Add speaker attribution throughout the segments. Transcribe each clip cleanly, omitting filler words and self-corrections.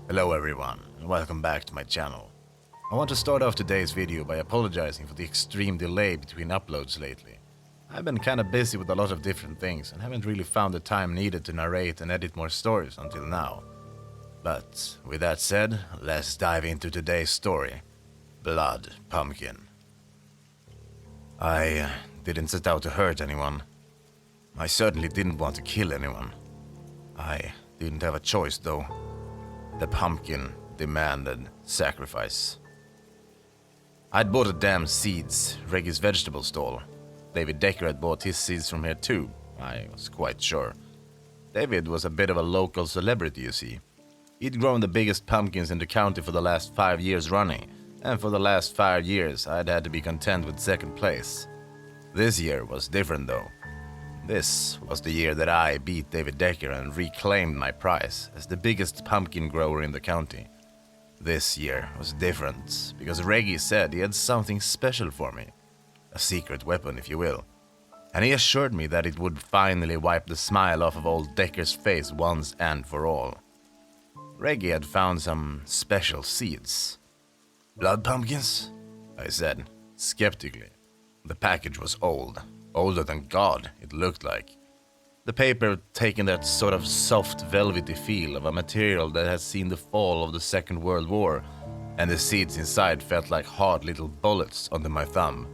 Speaker 1: Hello everyone, and welcome back to my channel. I want to start off today's video by apologizing for the extreme delay between uploads lately. I've been kinda busy with a lot of different things and haven't really found the time needed to narrate and edit more stories until now. But with that said, let's dive into today's story. Blood Pumpkin. I didn't set out to hurt anyone. I certainly didn't want to kill anyone. I didn't have a choice though. The pumpkin demanded sacrifice. I'd bought the damn seeds, Reggie's vegetable stall. David Decker had bought his seeds from here too, I was quite sure. David was a bit of a local celebrity, you see. He'd grown the biggest pumpkins in the county for the last 5 years running, and for the last 5 years I'd had to be content with second place. This year was different though. This was the year that I beat David Decker and reclaimed my prize as the biggest pumpkin grower in the county. This year was different because Reggie said he had something special for me. A secret weapon, if you will. And he assured me that it would finally wipe the smile off of old Decker's face once and for all. Reggie had found some special seeds. Blood pumpkins? I said, skeptically. The package was old. Older than God, it looked like. The paper had taken that sort of soft, velvety feel of a material that had seen the fall of the Second World War, and the seeds inside felt like hard little bullets under my thumb.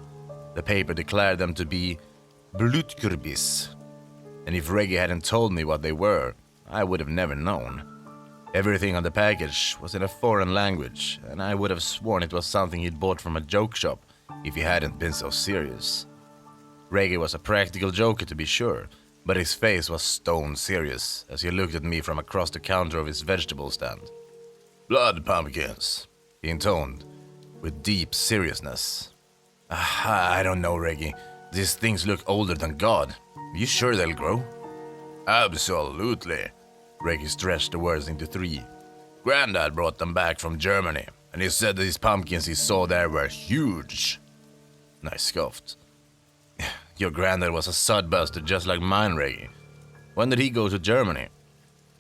Speaker 1: The paper declared them to be Blutkürbis, and if Reggie hadn't told me what they were, I would have never known. Everything on the package was in a foreign language, and I would have sworn it was something he'd bought from a joke shop if he hadn't been so serious. Reggie was a practical joker to be sure, but his face was stone serious as he looked at me from across the counter of his vegetable stand. Blood pumpkins, he intoned, with deep seriousness. I don't know, Reggie. These things look older than God. Are you sure they'll grow? Absolutely. Reggie stretched the words into 3. Grandad brought them back from Germany, and he said these pumpkins he saw there were huge. I scoffed. Your granddad was a sodbuster just like mine, Reggie. When did he go to Germany?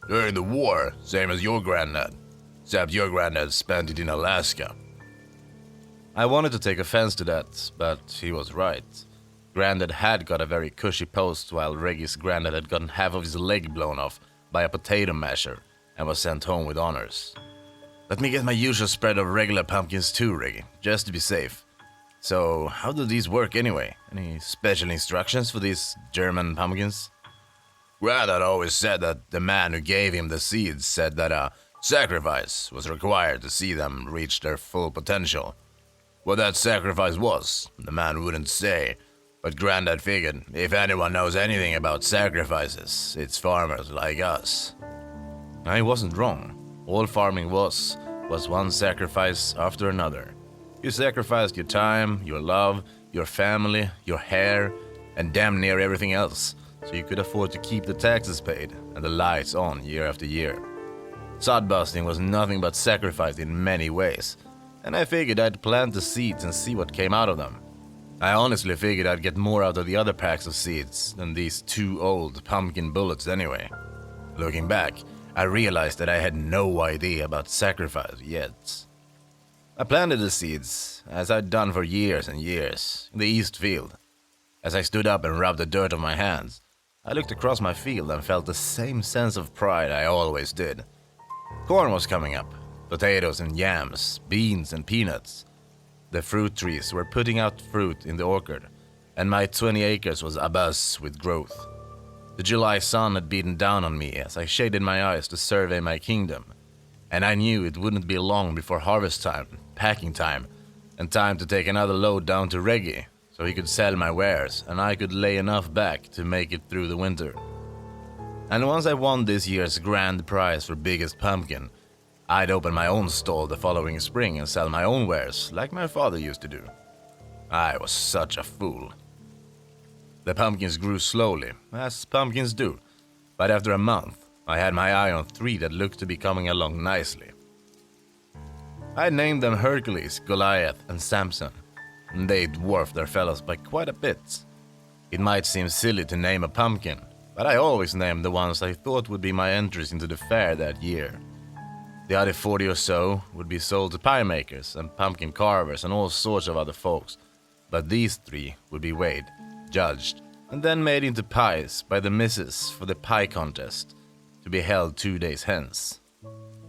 Speaker 1: During the war, same as your granddad. Except your granddad spent it in Alaska. I wanted to take offense to that, but he was right. Granddad had got a very cushy post while Reggie's granddad had gotten half of his leg blown off by a potato masher and was sent home with honors. Let me get my usual spread of regular pumpkins too, Reggie, just to be safe. So, how do these work anyway? Any special instructions for these German pumpkins? Granddad always said that the man who gave him the seeds said that a sacrifice was required to see them reach their full potential. What that sacrifice was, the man wouldn't say, but Granddad figured if anyone knows anything about sacrifices, it's farmers like us. I wasn't wrong. All farming was one sacrifice after another. You sacrificed your time, your love, your family, your hair, and damn near everything else, so you could afford to keep the taxes paid and the lights on year after year. Sodbusting was nothing but sacrifice in many ways, and I figured I'd plant the seeds and see what came out of them. I honestly figured I'd get more out of the other packs of seeds than these 2 old pumpkin bullets anyway. Looking back, I realized that I had no idea about sacrifice yet. I planted the seeds, as I'd done for years and years, in the east field. As I stood up and rubbed the dirt on my hands, I looked across my field and felt the same sense of pride I always did. Corn was coming up, potatoes and yams, beans and peanuts. The fruit trees were putting out fruit in the orchard, and my 20 acres was abuzz with growth. The July sun had beaten down on me as I shaded my eyes to survey my kingdom, and I knew it wouldn't be long before harvest time, packing time, and time to take another load down to Reggie, so he could sell my wares and I could lay enough back to make it through the winter. And once I won this year's grand prize for biggest pumpkin, I'd open my own stall the following spring and sell my own wares like my father used to do. I was such a fool. The pumpkins grew slowly, as pumpkins do, but after a month, I had my eye on 3 that looked to be coming along nicely. I named them Hercules, Goliath, and Samson, and they dwarfed their fellows by quite a bit. It might seem silly to name a pumpkin, but I always named the ones I thought would be my entries into the fair that year. The other 40 or so would be sold to pie makers and pumpkin carvers and all sorts of other folks. But these 3 would be weighed, judged, and then made into pies by the missus for the pie contest, to be held 2 days hence.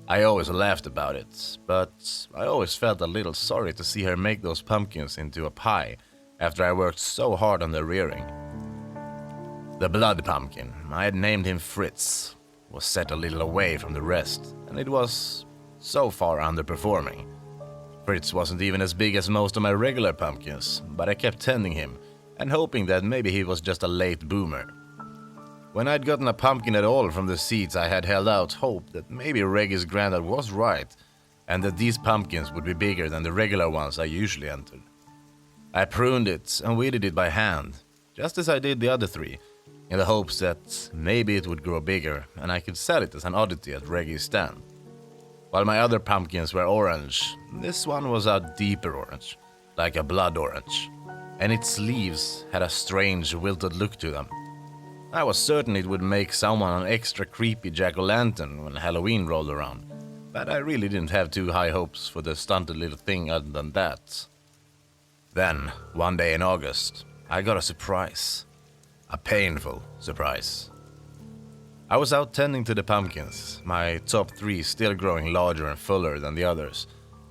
Speaker 1: I always laughed about it, but I always felt a little sorry to see her make those pumpkins into a pie after I worked so hard on their rearing. The blood pumpkin, I had named him Fritz, was set a little away from the rest, and it was so far underperforming. Fritz wasn't even as big as most of my regular pumpkins, but I kept tending him and hoping that maybe he was just a late boomer. When I'd gotten a pumpkin at all from the seeds, I had held out hope that maybe Reggie's granddad was right and that these pumpkins would be bigger than the regular ones I usually entered. I pruned it and weeded it by hand, just as I did the other 3, in the hopes that maybe it would grow bigger and I could sell it as an oddity at Reggie's stand. While my other pumpkins were orange, this one was a deeper orange, like a blood orange, and its leaves had a strange wilted look to them. I was certain it would make someone an extra creepy jack-o'-lantern when Halloween rolled around, but I really didn't have too high hopes for the stunted little thing other than that. Then, one day in August, I got a surprise. A painful surprise. I was out tending to the pumpkins, my top 3 still growing larger and fuller than the others,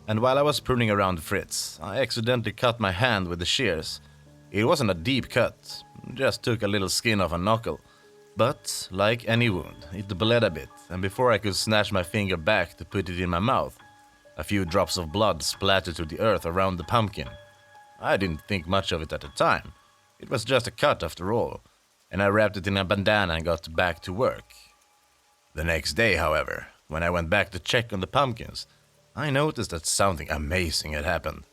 Speaker 1: and while I was pruning around Fritz, I accidentally cut my hand with the shears. It wasn't a deep cut, just took a little skin off a knuckle, but like any wound, it bled a bit, and before I could snatch my finger back to put it in my mouth, a few drops of blood splattered to the earth around the pumpkin. I didn't think much of it at the time. It was just a cut after all, and I wrapped it in a bandana and got back to work. The next day, however, when I went back to check on the pumpkins, I noticed that something amazing had happened.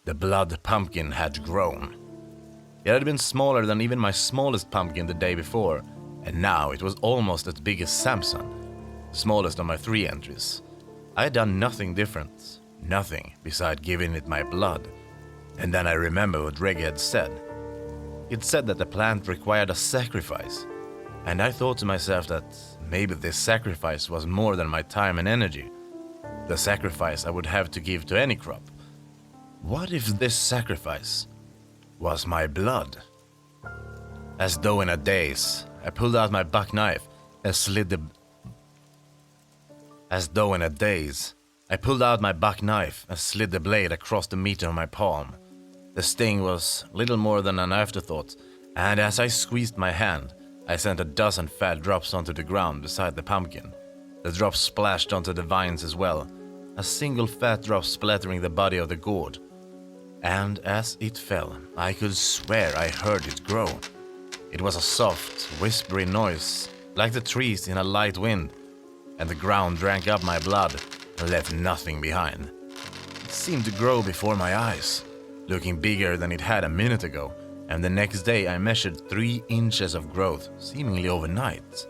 Speaker 1: The blood pumpkin had grown. It had been smaller than even my smallest pumpkin the day before, and now it was almost as big as Samson, the smallest of my 3 entries. I had done nothing different, nothing beside giving it my blood. And then I remember what Reggie had said. He'd said that the plant required a sacrifice, and I thought to myself that maybe this sacrifice was more than my time and energy, the sacrifice I would have to give to any crop. What if this sacrifice was my blood? As though in a daze, I pulled out my buck knife and slid the blade across the meat of my palm. The sting was little more than an afterthought, and as I squeezed my hand, I sent a dozen fat drops onto the ground beside the pumpkin. The drops splashed onto the vines as well, a single fat drop splattering the body of the gourd. And as it fell, I could swear I heard it grow. It was a soft, whispery noise, like the trees in a light wind, and the ground drank up my blood and left nothing behind. It seemed to grow before my eyes, looking bigger than it had a minute ago, and the next day I measured 3 inches of growth, seemingly overnight.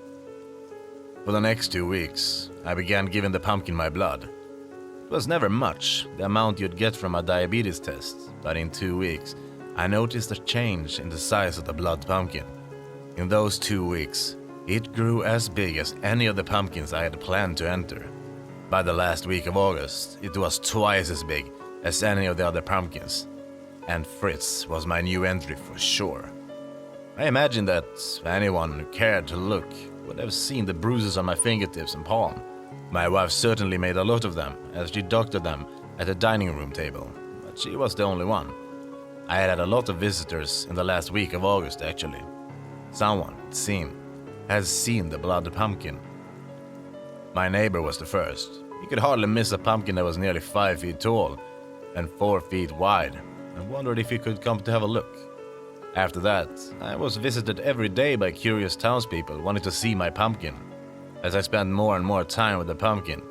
Speaker 1: For the next 2 weeks, I began giving the pumpkin my blood. It was never much, the amount you'd get from a diabetes test, but in 2 weeks, I noticed a change in the size of the blood pumpkin. In those 2 weeks, it grew as big as any of the pumpkins I had planned to enter. By the last week of August, it was twice as big as any of the other pumpkins. And Fritz was my new entry for sure. I imagine that anyone who cared to look would have seen the bruises on my fingertips and palm. My wife certainly made a lot of them, as she doctored them at the dining room table, but she was the only one. I had a lot of visitors in the last week of August, actually. Someone, it seemed, had seen the blood pumpkin. My neighbor was the first. He could hardly miss a pumpkin that was nearly 5 feet tall and 4 feet wide, and wondered if he could come to have a look. After that, I was visited every day by curious townspeople wanting to see my pumpkin. As I spent more and more time with the pumpkin,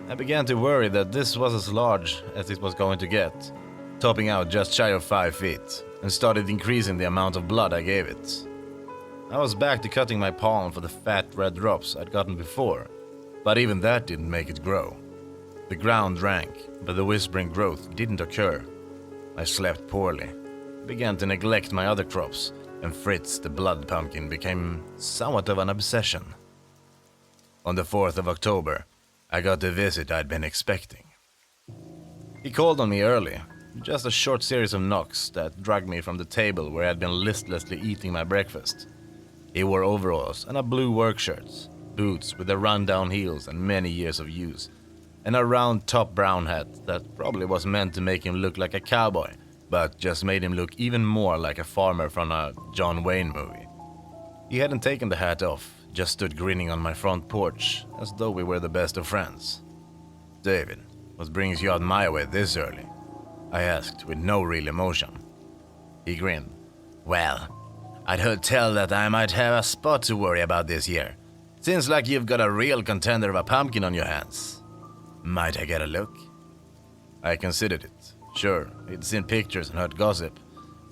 Speaker 1: I began to worry that this was as large as it was going to get, topping out just shy of 5 feet, and started increasing the amount of blood I gave it. I was back to cutting my palm for the fat red drops I'd gotten before, but even that didn't make it grow. The ground drank, but the whispering growth didn't occur. I slept poorly, began to neglect my other crops, and Fritz the blood pumpkin became somewhat of an obsession. On the 4th of October, I got the visit I'd been expecting. He called on me early, just a short series of knocks that dragged me from the table where I'd been listlessly eating my breakfast. He wore overalls and a blue work shirt, boots with the run-down heels and many years of use, and a round top brown hat that probably was meant to make him look like a cowboy, but just made him look even more like a farmer from a John Wayne movie. He hadn't taken the hat off, just stood grinning on my front porch, as though we were the best of friends. "David, what brings you out my way this early?" I asked with no real emotion. He grinned. "Well, I'd heard tell that I might have a spot to worry about this year. Seems like you've got a real contender of a pumpkin on your hands. Might I get a look?" I considered it. Sure, he'd seen pictures and heard gossip.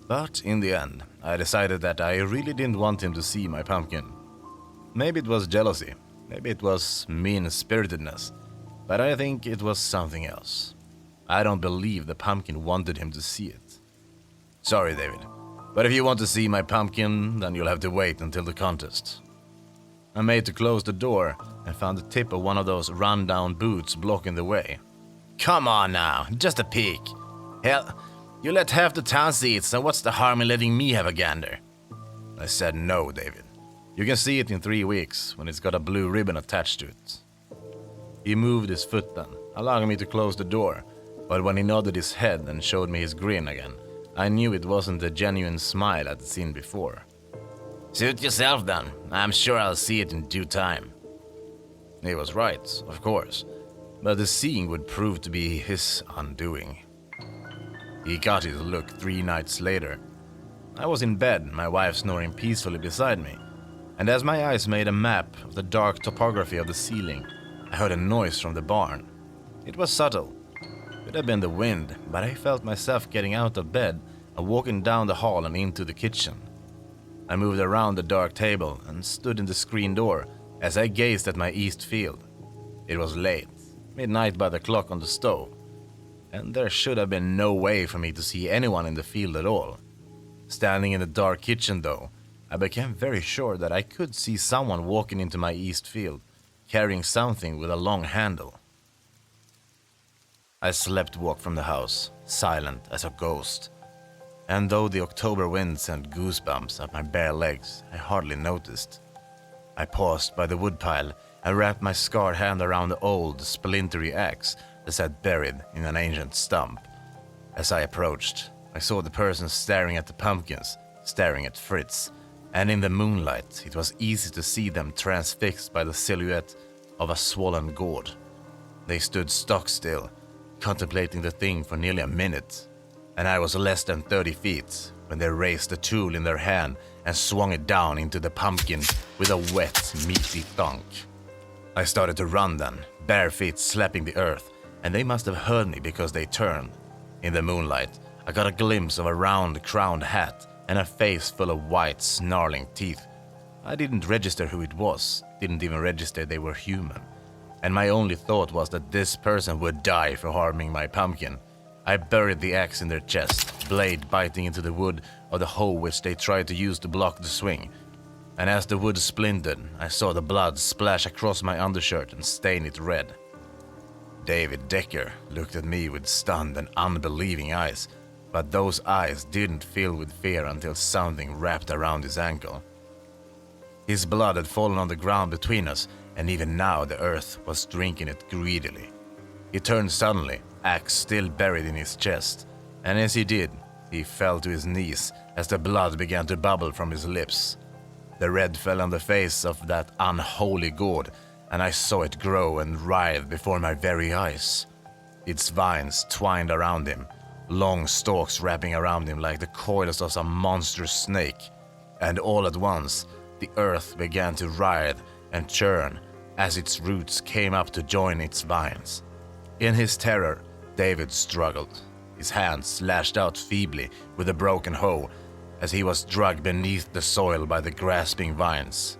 Speaker 1: But in the end, I decided that I really didn't want him to see my pumpkin. Maybe it was jealousy, maybe it was mean-spiritedness, but I think it was something else. I don't believe the pumpkin wanted him to see it. "Sorry, David, but if you want to see my pumpkin, then you'll have to wait until the contest." I made to close the door and found the tip of one of those run-down boots blocking the way. "Come on now, just a peek. Hell, you let half the town see it, so what's the harm in letting me have a gander?" I said, "No, David. You can see it in 3 weeks when it's got a blue ribbon attached to it." He moved his foot then, allowing me to close the door, but when he nodded his head and showed me his grin again, I knew it wasn't the genuine smile I'd seen before. "Suit yourself then. I'm sure I'll see it in due time." He was right, of course, but the seeing would prove to be his undoing. He got his look 3 nights later. I was in bed, my wife snoring peacefully beside me, and as my eyes made a map of the dark topography of the ceiling, I heard a noise from the barn. It was subtle. Could have been the wind, but I felt myself getting out of bed and walking down the hall and into the kitchen. I moved around the dark table and stood in the screen door as I gazed at my east field. It was late, midnight by the clock on the stove, and there should have been no way for me to see anyone in the field at all. Standing in the dark kitchen, though, I became very sure that I could see someone walking into my east field, carrying something with a long handle. I slept-walked from the house, silent as a ghost, and though the October wind sent goosebumps up my bare legs, I hardly noticed. I paused by the woodpile and wrapped my scarred hand around the old, splintery axe that sat buried in an ancient stump. As I approached, I saw the person staring at the pumpkins, staring at Fritz, and in the moonlight it was easy to see them transfixed by the silhouette of a swollen gourd. They stood stock still, contemplating the thing for nearly a minute, and I was less than 30 feet when they raised the tool in their hand and swung it down into the pumpkin with a wet, meaty thunk. I started to run then, bare feet slapping the earth, and they must have heard me because they turned. In the moonlight, I got a glimpse of a round crowned hat and a face full of white, snarling teeth. I didn't register who it was, didn't even register they were human, and my only thought was that this person would die for harming my pumpkin. I buried the axe in their chest, blade biting into the wood of the hoe which they tried to use to block the swing, and as the wood splintered, I saw the blood splash across my undershirt and stain it red. David Decker looked at me with stunned and unbelieving eyes, but those eyes didn't fill with fear until something wrapped around his ankle. His blood had fallen on the ground between us, and even now the earth was drinking it greedily. He turned suddenly, axe still buried in his chest, and as he did, he fell to his knees as the blood began to bubble from his lips. The red fell on the face of that unholy gourd, and I saw it grow and writhe before my very eyes. Its vines twined around him, long stalks wrapping around him like the coils of some monstrous snake, and all at once the earth began to writhe and churn as its roots came up to join its vines. In his terror, David struggled. His hands lashed out feebly with a broken hoe as he was dragged beneath the soil by the grasping vines.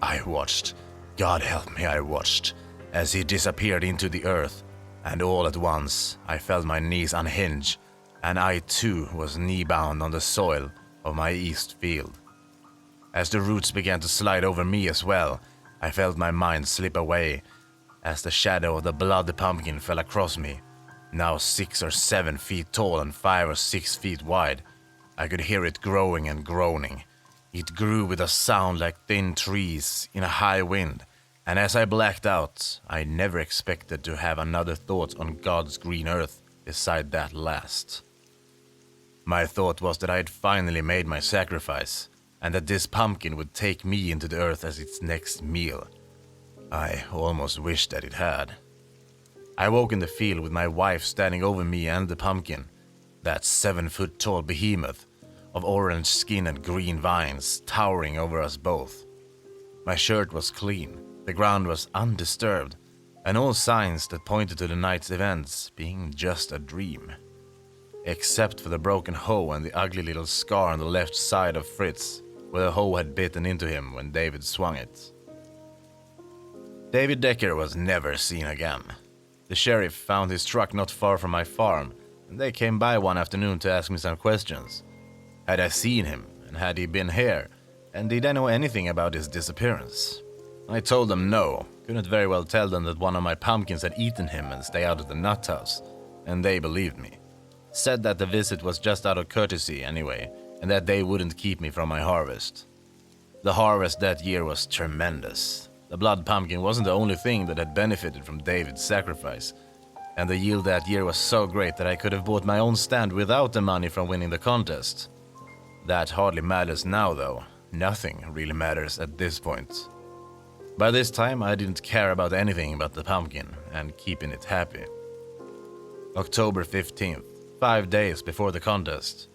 Speaker 1: I watched, God help me, I watched, as he disappeared into the earth, and all at once I felt my knees unhinge, and I too was knee-bound on the soil of my east field. As the roots began to slide over me as well, I felt my mind slip away, as the shadow of the blood pumpkin fell across me, now 6 or 7 feet tall and 5 or 6 feet wide. I could hear it growing and groaning. It grew with a sound like thin trees in a high wind, and as I blacked out, I never expected to have another thought on God's green earth beside that last. My thought was that I had finally made my sacrifice, and that this pumpkin would take me into the earth as its next meal. I almost wished that it had. I woke in the field with my wife standing over me and the pumpkin, that 7-foot-tall behemoth of orange skin and green vines towering over us both. My shirt was clean, the ground was undisturbed, and all signs that pointed to the night's events being just a dream. Except for the broken hoe and the ugly little scar on the left side of Fritz, where the hoe had bitten into him when David swung it. David Decker was never seen again. The sheriff found his truck not far from my farm, and they came by one afternoon to ask me some questions. Had I seen him, and had he been here, and did I know anything about his disappearance? I told them no, couldn't very well tell them that one of my pumpkins had eaten him and stay out of the nut house, and they believed me. Said that the visit was just out of courtesy anyway, and that they wouldn't keep me from my harvest. The harvest that year was tremendous. The blood pumpkin wasn't the only thing that had benefited from David's sacrifice, and the yield that year was so great that I could have bought my own stand without the money from winning the contest. That hardly matters now though. Nothing really matters at this point. By this time I didn't care about anything but the pumpkin and keeping it happy. October 15th, 5 days before the contest,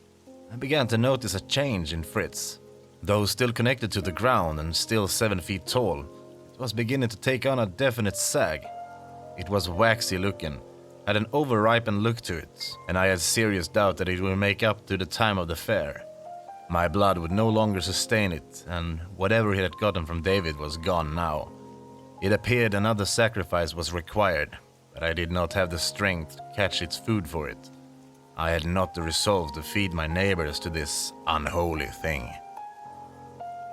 Speaker 1: I began to notice a change in Fritz. Though still connected to the ground and still 7 feet tall, it was beginning to take on a definite sag. It was waxy looking, had an over-ripened look to it, and I had serious doubt that it would make up to the time of the fair. My blood would no longer sustain it, and whatever it had gotten from David was gone now. It appeared another sacrifice was required, but I did not have the strength to catch its food for it. I had not the resolve to feed my neighbors to this unholy thing.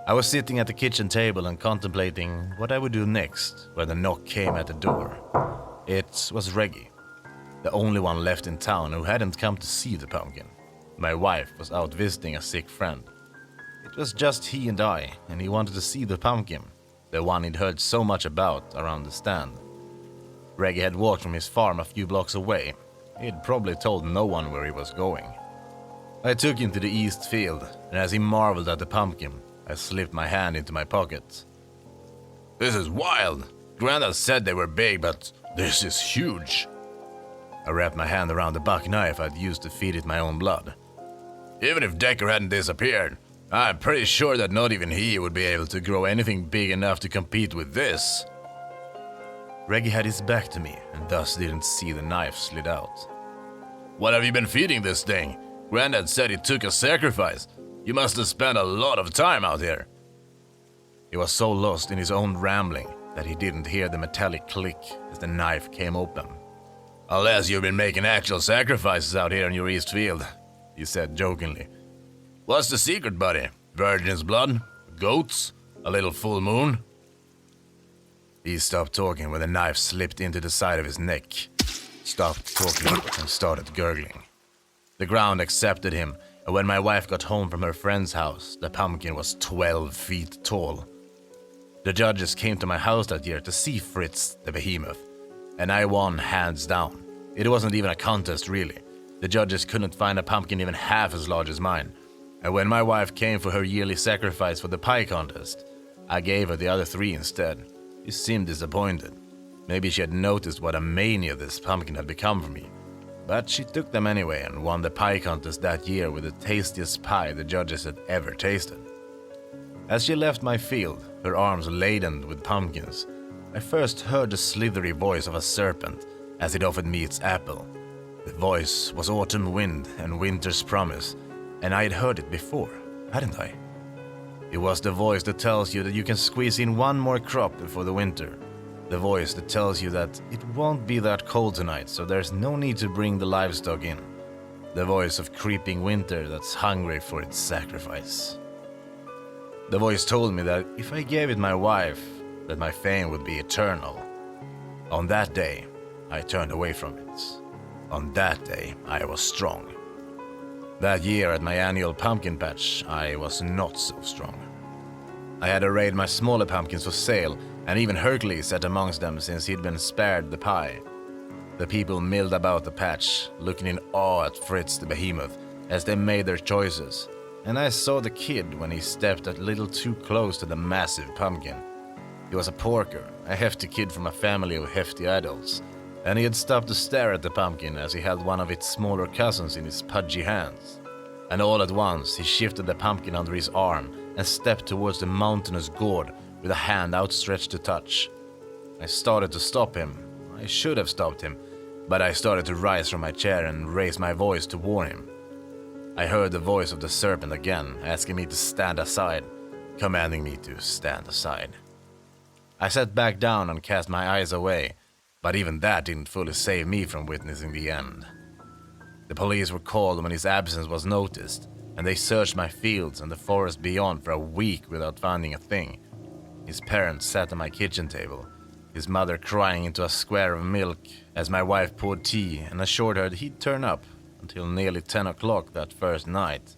Speaker 1: I was sitting at the kitchen table and contemplating what I would do next when the knock came at the door. It was Reggie, the only one left in town who hadn't come to see the pumpkin. My wife was out visiting a sick friend. It was just he and I, and he wanted to see the pumpkin, the one he'd heard so much about around the stand. Reggie had walked from his farm a few blocks away. He'd probably told no one where he was going. I took him to the east field, and as he marveled at the pumpkin, I slipped my hand into my pocket. "This is wild. Grandad said they were big, but this is huge." I wrapped my hand around the buck knife I'd used to feed it my own blood. "Even if Decker hadn't disappeared, I'm pretty sure that not even he would be able to grow anything big enough to compete with this." Reggie had his back to me and thus didn't see the knife slid out. "What have you been feeding this thing? Grandad said it took a sacrifice. You must have spent a lot of time out here." He was so lost in his own rambling that he didn't hear the metallic click as the knife came open. "Unless you've been making actual sacrifices out here in your east field," he said jokingly. "What's the secret, buddy? Virgin's blood? Goats? A little full moon?" He stopped talking when the knife slipped into the side of his neck, stopped talking and started gurgling. The ground accepted him, and when my wife got home from her friend's house, the pumpkin was 12 feet tall. The judges came to my house that year to see Fritz the behemoth, and I won hands down. It wasn't even a contest really. The judges couldn't find a pumpkin even half as large as mine, and when my wife came for her yearly sacrifice for the pie contest, I gave her the other 3 instead. She seemed disappointed. Maybe she had noticed what a mania this pumpkin had become for me. But she took them anyway and won the pie contest that year with the tastiest pie the judges had ever tasted. As she left my field, her arms laden with pumpkins, I first heard the slithery voice of a serpent as it offered me its apple. The voice was autumn wind and winter's promise, and I had heard it before, hadn't I? It was the voice that tells you that you can squeeze in one more crop before the winter. The voice that tells you that it won't be that cold tonight, so there's no need to bring the livestock in. The voice of creeping winter that's hungry for its sacrifice. The voice told me that if I gave it my wife, that my fame would be eternal. On that day, I turned away from it. On that day, I was strong. That year at my annual pumpkin patch, I was not so strong. I had arrayed my smaller pumpkins for sale, and even Hercules sat amongst them since he'd been spared the pie. The people milled about the patch, looking in awe at Fritz the behemoth as they made their choices, and I saw the kid when he stepped a little too close to the massive pumpkin. He was a porker, a hefty kid from a family of hefty adults, and he had stopped to stare at the pumpkin as he held one of its smaller cousins in his pudgy hands. And all at once he shifted the pumpkin under his arm and stepped towards the mountainous gourd with a hand outstretched to touch. I started to stop him. I should have stopped him, but I started to rise from my chair and raise my voice to warn him. I heard the voice of the serpent again, asking me to stand aside, commanding me to stand aside. I sat back down and cast my eyes away, but even that didn't fully save me from witnessing the end. The police were called when his absence was noticed, and they searched my fields and the forest beyond for a week without finding a thing. His parents sat at my kitchen table, his mother crying into a square of milk as my wife poured tea and assured her that he'd turn up until nearly 10 o'clock that first night.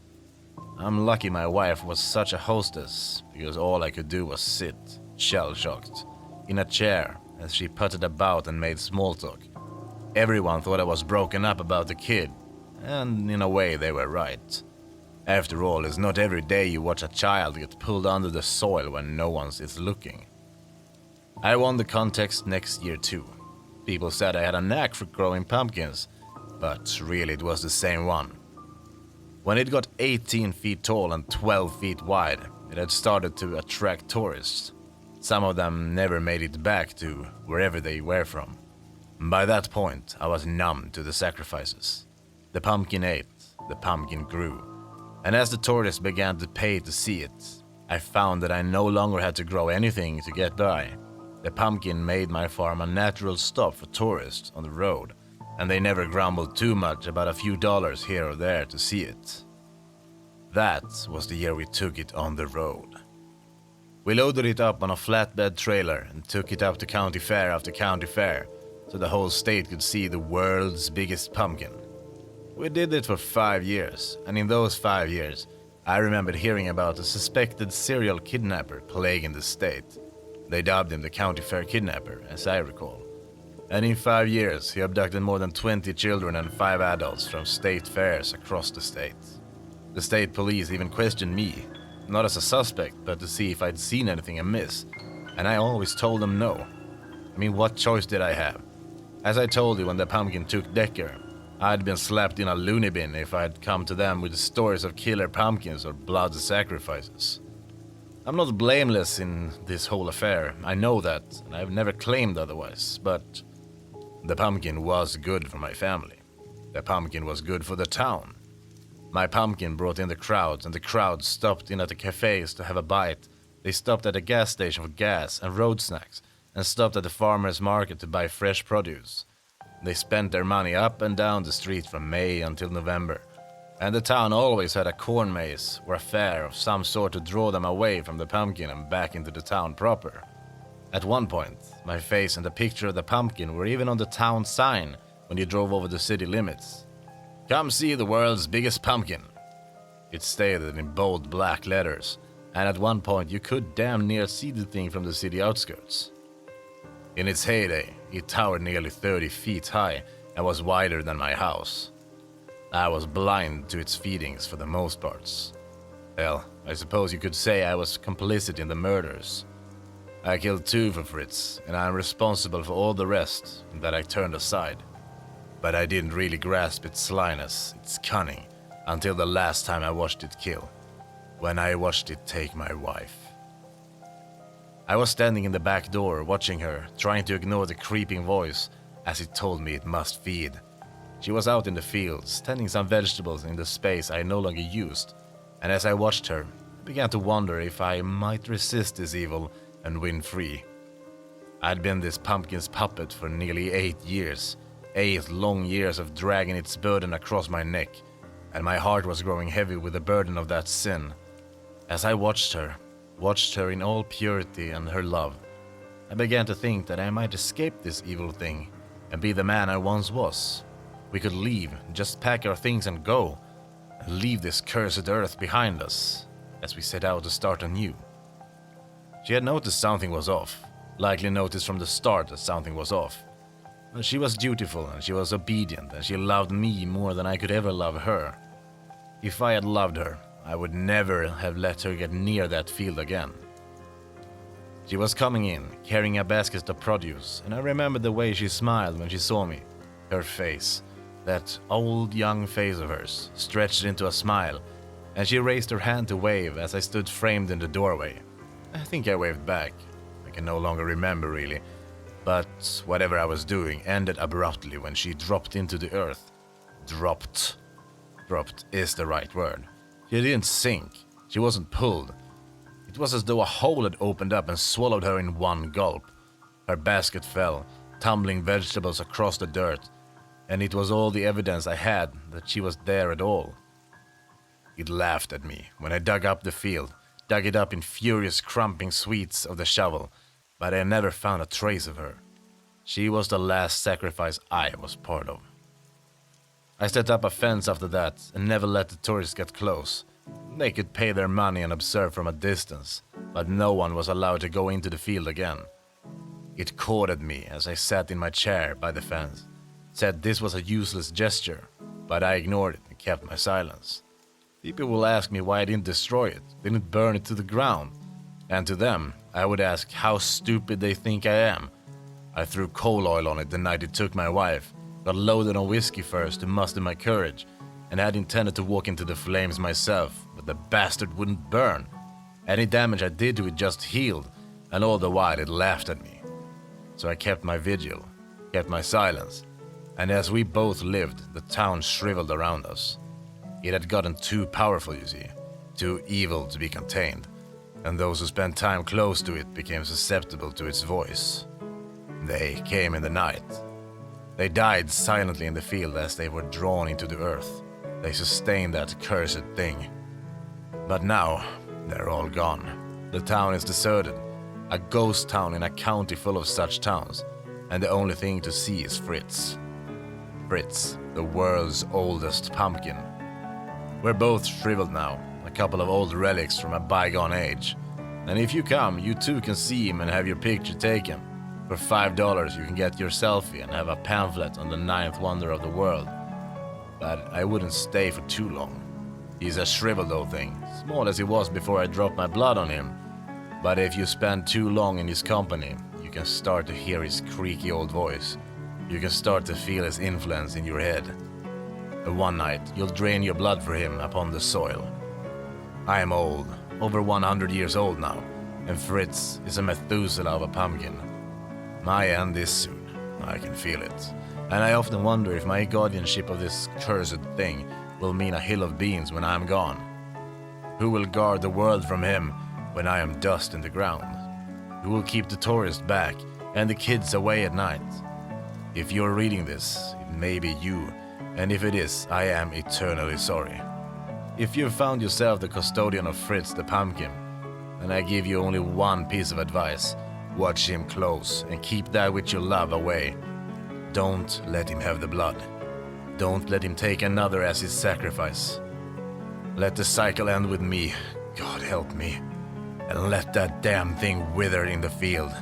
Speaker 1: I'm lucky my wife was such a hostess, because all I could do was sit, shell-shocked, in a chair as she puttered about and made small talk. Everyone thought I was broken up about the kid, and in a way they were right. After all, it's not every day you watch a child get pulled under the soil when no one is looking. I won the contest next year too. People said I had a knack for growing pumpkins, but really it was the same one. When it got 18 feet tall and 12 feet wide, it had started to attract tourists. Some of them never made it back to wherever they were from. By that point, I was numb to the sacrifices. The pumpkin ate, the pumpkin grew, and as the tourists began to pay to see it, I found that I no longer had to grow anything to get by. The pumpkin made my farm a natural stop for tourists on the road, and they never grumbled too much about a few dollars here or there to see it. That was the year we took it on the road. We loaded it up on a flatbed trailer and took it up to county fair after county fair, so the whole state could see the world's biggest pumpkin. We did it for 5 years, and in those 5 years, I remembered hearing about a suspected serial kidnapper plaguing the state. They dubbed him the county fair kidnapper, as I recall. And in 5 years, he abducted more than 20 children and 5 adults from state fairs across the state. The state police even questioned me, not as a suspect, but to see if I'd seen anything amiss, and I always told them no. I mean, what choice did I have? As I told you when the pumpkin took Decker, I'd been slapped in a loony bin if I'd come to them with stories of killer pumpkins or blood sacrifices. I'm not blameless in this whole affair, I know that, and I've never claimed otherwise, but the pumpkin was good for my family. The pumpkin was good for the town. My pumpkin brought in the crowds, and the crowds stopped in at the cafes to have a bite. They stopped at a gas station for gas and road snacks, and stopped at the farmer's market to buy fresh produce. They spent their money up and down the street from May until November, and the town always had a corn maze or a fair of some sort to draw them away from the pumpkin and back into the town proper. At one point, my face and the picture of the pumpkin were even on the town sign when you drove over the city limits. Come see the world's biggest pumpkin. It stated in bold black letters, and at one point you could damn near see the thing from the city outskirts. In its heyday, it towered nearly 30 feet high and was wider than my house. I was blind to its feedings for the most parts. Well, I suppose you could say I was complicit in the murders. I killed 2 for Fritz, and I am responsible for all the rest that I turned aside. But I didn't really grasp its slyness, its cunning, until the last time I watched it kill, when I watched it take my wife. I was standing in the back door watching her, trying to ignore the creeping voice as it told me it must feed. She was out in the fields, tending some vegetables in the space I no longer used, and as I watched her, I began to wonder if I might resist this evil and win free. I'd been this pumpkin's puppet for nearly 8 years, 8 long years of dragging its burden across my neck, and my heart was growing heavy with the burden of that sin. As I watched her in all purity and her love, I began to think that I might escape this evil thing and be the man I once was. We could leave, just pack our things and go, and leave this cursed earth behind us as we set out to start anew. She had noticed something was off, likely noticed from the start that something was off. But she was dutiful and she was obedient and she loved me more than I could ever love her. If I had loved her, I would never have let her get near that field again. She was coming in, carrying a basket of produce, and I remembered the way she smiled when she saw me. Her face, that old young face of hers, stretched into a smile, and she raised her hand to wave as I stood framed in the doorway. I think I waved back. I can no longer remember really, but whatever I was doing ended abruptly when she dropped into the earth. Dropped. Dropped is the right word. She didn't sink. She wasn't pulled. It was as though a hole had opened up and swallowed her in one gulp. Her basket fell, tumbling vegetables across the dirt, and it was all the evidence I had that she was there at all. It laughed at me when I dug up the field, dug it up in furious crumping sweeps of the shovel, but I never found a trace of her. She was the last sacrifice I was part of. I set up a fence after that and never let the tourists get close. They could pay their money and observe from a distance, but no one was allowed to go into the field again. It caught at me as I sat in my chair by the fence, said this was a useless gesture, but I ignored it and kept my silence. People will ask me why I didn't destroy it, didn't burn it to the ground, and to them I would ask how stupid they think I am. I threw coal oil on it the night it took my wife, got loaded on whiskey first to muster my courage, and had intended to walk into the flames myself, but the bastard wouldn't burn. Any damage I did to it just healed, and all the while it laughed at me. So I kept my vigil, kept my silence, and as we both lived, the town shriveled around us. It had gotten too powerful, you see, too evil to be contained, and those who spent time close to it became susceptible to its voice. They came in the night. They died silently in the field as they were drawn into the earth. They sustained that cursed thing. But now, they're all gone. The town is deserted, a ghost town in a county full of such towns, and the only thing to see is Fritz. Fritz, the world's oldest pumpkin. We're both shriveled now, a couple of old relics from a bygone age. And if you come, you too can see him and have your picture taken. For $5 you can get your selfie and have a pamphlet on the 9th wonder of the world. But I wouldn't stay for too long. He's a shriveled old thing, small as he was before I dropped my blood on him. But if you spend too long in his company, you can start to hear his creaky old voice. You can start to feel his influence in your head. And one night, you'll drain your blood for him upon the soil. I am old, over 100 years old now, and Fritz is a Methuselah of a pumpkin. My end is soon, I can feel it. And I often wonder if my guardianship of this cursed thing will mean a hill of beans when I am gone. Who will guard the world from him when I am dust in the ground? Who will keep the tourists back and the kids away at night? If you're reading this, it may be you, and if it is, I am eternally sorry. If you've found yourself the custodian of Fritz the pumpkin, then I give you only one piece of advice. Watch him close and keep that which you love away. Don't let him have the blood. Don't let him take another as his sacrifice. Let the cycle end with me, God help me, and let that damn thing wither in the field.